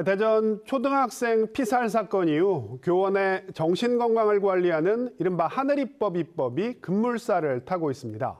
대전 초등학생 피살 사건 이후 교원의 정신건강을 관리하는 이른바 하늘이법 입법이 급물살을 타고 있습니다.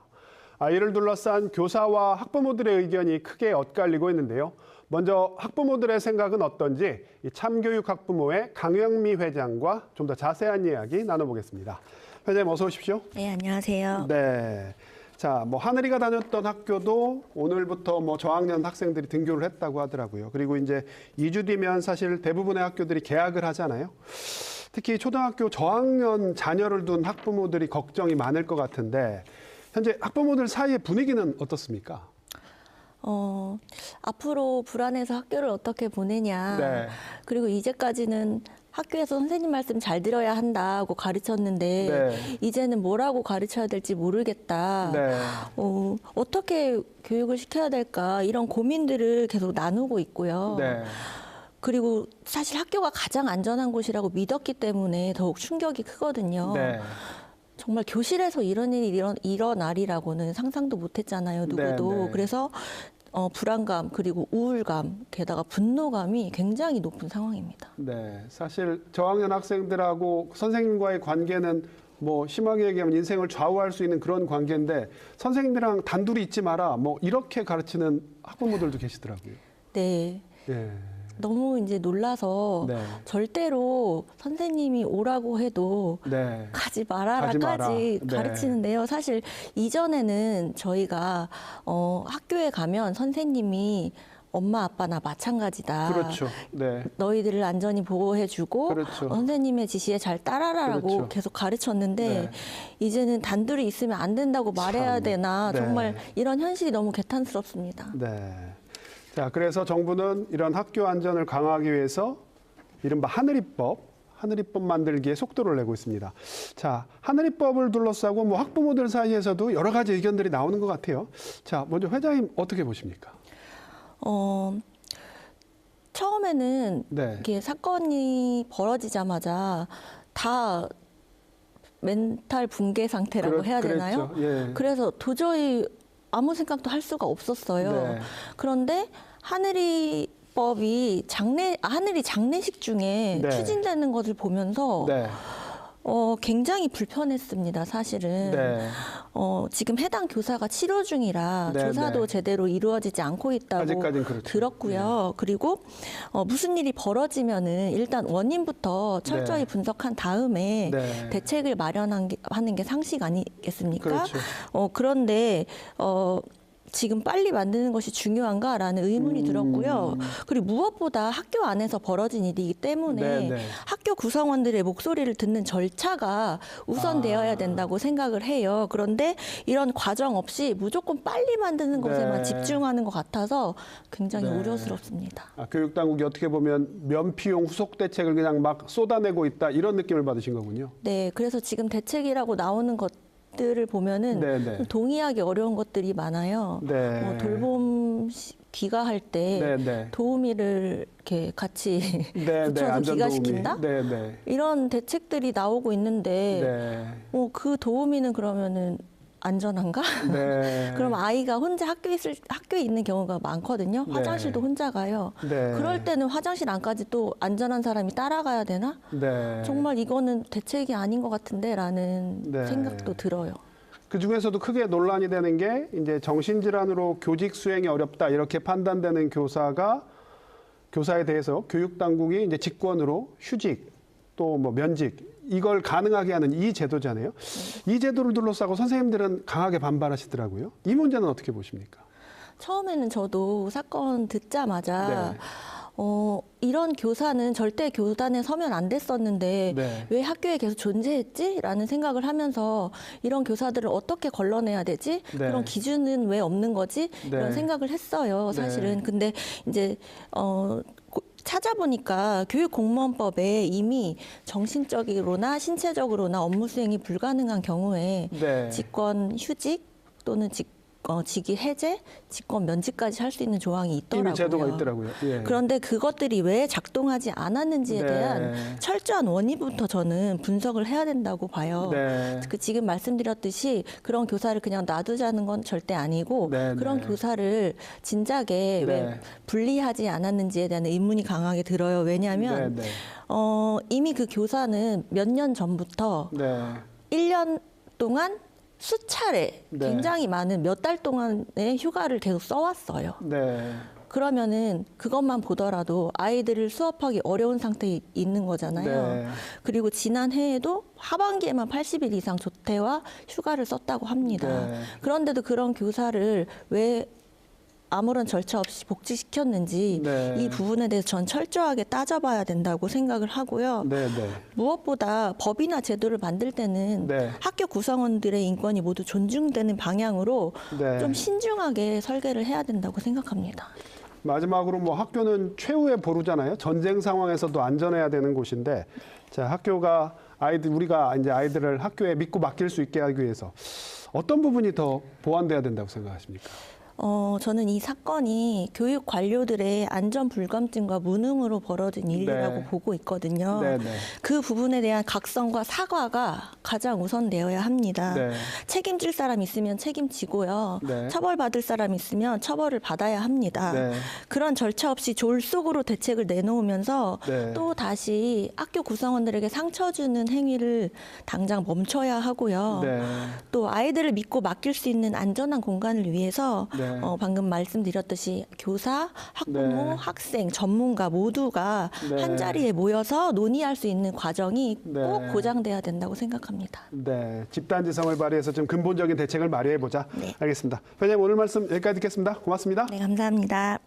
이를 둘러싼 교사와 학부모들의 의견이 크게 엇갈리고 있는데요. 먼저 학부모들의 생각은 어떤지 참교육 학부모의 강영미 회장과 좀 더 자세한 이야기 나눠보겠습니다. 회장님 어서 오십시오. 네, 안녕하세요. 네. 자, 하늘이가 다녔던 학교도 오늘부터 저학년 학생들이 등교를 했다고 하더라고요. 그리고 이제 2주 뒤면 사실 대부분의 학교들이 개학을 하잖아요. 특히 초등학교 저학년 자녀를 둔 학부모들이 걱정이 많을 것 같은데 현재 학부모들 사이의 분위기는 어떻습니까? 앞으로 불안해서 학교를 어떻게 보내냐. 네. 그리고 이제까지는 학교에서 선생님 말씀 잘 들어야 한다고 가르쳤는데 네. 이제는 뭐라고 가르쳐야 될지 모르겠다. 네. 어떻게 교육을 시켜야 될까 이런 고민들을 계속 나누고 있고요. 네. 그리고 사실 학교가 가장 안전한 곳이라고 믿었기 때문에 더욱 충격이 크거든요. 네. 정말 교실에서 이런 일이 일어나리라고는 상상도 못했잖아요, 누구도. 네, 네. 그래서 불안감 그리고 우울감 게다가 분노감이 굉장히 높은 상황입니다. 네, 사실 저학년 학생들하고 선생님과의 관계는 심하게 얘기하면 인생을 좌우할 수 있는 그런 관계인데 선생님이랑 단둘이 있지 마라 이렇게 가르치는 학부모들도 계시더라고요. 네. 예. 너무 이제 놀라서 네. 절대로 선생님이 오라고 해도 네. 가지 말아라까지 네. 가르치는데요. 사실 이전에는 저희가 학교에 가면 선생님이 엄마 아빠나 마찬가지다. 그렇죠. 네. 너희들을 안전히 보호해주고 그렇죠. 선생님의 지시에 잘 따라라라고 그렇죠. 계속 가르쳤는데 네. 이제는 단둘이 있으면 안 된다고 말해야 되나 네. 정말 이런 현실이 너무 개탄스럽습니다. 네. 자, 그래서 정부는 이런 학교 안전을 강화하기 위해서 이른바 하늘이법 만들기에 속도를 내고 있습니다. 자, 하늘이법을 둘러싸고 학부모들 사이에서도 여러 가지 의견들이 나오는 것 같아요. 자, 먼저 회장님 어떻게 보십니까? 처음에는 네. 이렇게 사건이 벌어지자마자 다 멘탈 붕괴 상태라고 해야 되나요? 예. 그래서 도저히 아무 생각도 할 수가 없었어요. 네. 그런데 하늘이법이 하늘이 장례식 중에 네. 추진되는 것을 보면서 네. 굉장히 불편했습니다, 사실은. 네. 지금 해당 교사가 치료 중이라 네, 조사도 네. 제대로 이루어지지 않고 있다고 아직까지는 그렇죠. 들었고요. 그리고 무슨 일이 벌어지면은 일단 원인부터 철저히 네. 분석한 다음에 네. 대책을 하는 게 상식 아니겠습니까? 그렇죠. 그런데 지금 빨리 만드는 것이 중요한가라는 의문이 들었고요. 그리고 무엇보다 학교 안에서 벌어진 일이기 때문에 네. 학교 구성원들의 목소리를 듣는 절차가 우선되어야 된다고 생각을 해요. 그런데 이런 과정 없이 무조건 빨리 만드는 것에만 네. 집중하는 것 같아서 굉장히 네. 우려스럽습니다. 교육당국이 어떻게 보면 면피용 후속 대책을 그냥 막 쏟아내고 있다 이런 느낌을 받으신 거군요. 네, 그래서 지금 대책이라고 나오는 것들을 보면은 네. 좀 동의하기 어려운 것들이 많아요. 네. 돌봄 귀가할 때 네. 도우미를 이렇게 같이 붙여서 안전도우미. 귀가시킨다? 네. 이런 대책들이 나오고 있는데 네. 그 도우미는 그러면은 안전한가? 네. 그럼 아이가 혼자 학교에 있는 경우가 많거든요. 네. 화장실도 혼자 가요. 네. 그럴 때는 화장실 안까지 또 안전한 사람이 따라가야 되나? 네. 정말 이거는 대책이 아닌 것 같은데라는 네. 생각도 들어요. 그 중에서도 크게 논란이 되는 게 이제 정신질환으로 교직 수행이 어렵다 이렇게 판단되는 교사에 대해서 교육당국이 이제 직권으로 휴직 또 면직 이걸 가능하게 하는 이 제도잖아요. 이 제도를 둘러싸고 선생님들은 강하게 반발하시더라고요. 이 문제는 어떻게 보십니까? 처음에는 저도 사건 듣자마자 네. 이런 교사는 절대 교단에 서면 안 됐었는데 네. 왜 학교에 계속 존재했지? 라는 생각을 하면서 이런 교사들을 어떻게 걸러내야 되지? 네. 그런 기준은 왜 없는 거지? 네. 이런 생각을 했어요, 사실은. 네. 근데 이제 찾아보니까 교육공무원법에 이미 정신적으로나 신체적으로나 업무 수행이 불가능한 경우에 네. 직권 휴직 또는 직위 해제, 직권 면직까지 할 수 있는 조항이 있더라고요. 이미 제도가 있더라고요. 예. 그런데 그것들이 왜 작동하지 않았는지에 네. 대한 철저한 원인부터 저는 분석을 해야 된다고 봐요. 네. 그 지금 말씀드렸듯이 그런 교사를 그냥 놔두자는 건 절대 아니고 네, 그런 네. 교사를 진작에 왜 네. 분리하지 않았는지에 대한 의문이 강하게 들어요. 왜냐하면 네, 네. 이미 그 교사는 몇 년 전부터 네. 1년 동안 수차례 네. 굉장히 많은 몇 달 동안의 휴가를 계속 써왔어요. 네. 그러면은 그것만 보더라도 아이들을 수업하기 어려운 상태에 있는 거잖아요. 네. 그리고 지난 해에도 하반기에만 80일 이상 조퇴와 휴가를 썼다고 합니다. 네. 그런데도 그런 교사를 왜 아무런 절차 없이 복직시켰는지 네. 이 부분에 대해서 전 철저하게 따져봐야 된다고 생각을 하고요. 네, 네. 무엇보다 법이나 제도를 만들 때는 네. 학교 구성원들의 인권이 모두 존중되는 방향으로 네. 좀 신중하게 설계를 해야 된다고 생각합니다. 마지막으로 뭐 학교는 최후의 보루잖아요. 전쟁 상황에서도 안전해야 되는 곳인데, 자, 학교가 우리가 이제 아이들을 학교에 믿고 맡길 수 있게 하기 위해서 어떤 부분이 더 보완돼야 된다고 생각하십니까? 저는 이 사건이 교육 관료들의 안전 불감증과 무능으로 벌어진 일이라고 네. 보고 있거든요. 네, 네. 그 부분에 대한 각성과 사과가 가장 우선되어야 합니다. 네. 책임질 사람 있으면 책임지고요. 네. 처벌받을 사람 있으면 처벌을 받아야 합니다. 네. 그런 절차 없이 졸속으로 대책을 내놓으면서 네. 또 다시 학교 구성원들에게 상처 주는 행위를 당장 멈춰야 하고요. 네. 또 아이들을 믿고 맡길 수 있는 안전한 공간을 위해서 네. 방금 말씀드렸듯이 교사, 학부모, 네. 학생, 전문가 모두가 네. 한자리에 모여서 논의할 수 있는 과정이 네. 꼭 보장돼야 된다고 생각합니다. 네. 집단지성을 발휘해서 좀 근본적인 대책을 마련해 보자. 네. 알겠습니다. 회장님 오늘 말씀 여기까지 듣겠습니다. 고맙습니다. 네, 감사합니다.